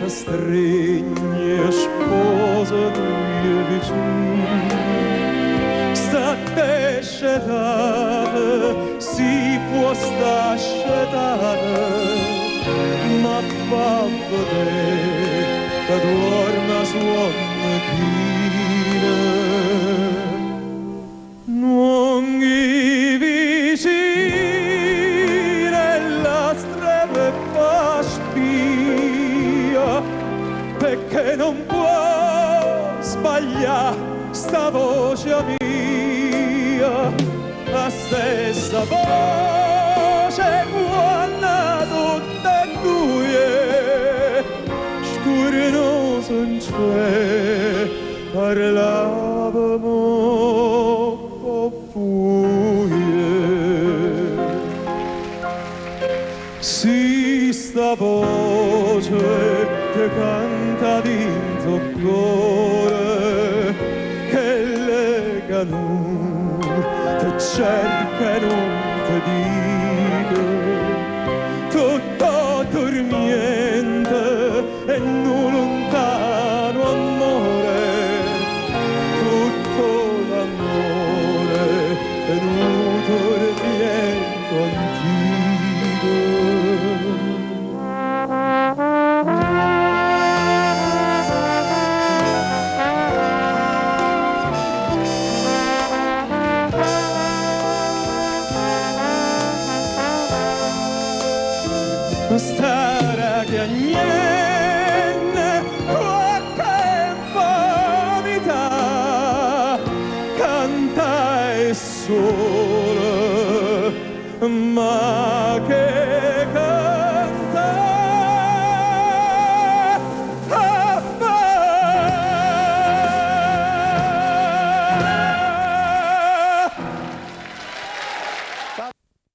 stringe sposa tua vicino. State scetate, si può sta scetate, ma fa vedere che dorma suona china. Non gli vicini la strada fa spia, perché non può sbagliare sta voce mia, la stessa voce buona tutte e due, scurinoso in cielo parlavamo buie. Si sta voce che canta dentro cuore, che lega non te cerca e non te dica, tutto dormiente e non lontano amore, tutto l'amore e non dormiente antico. Stare che niente qualche vanità, canta e sola, ma che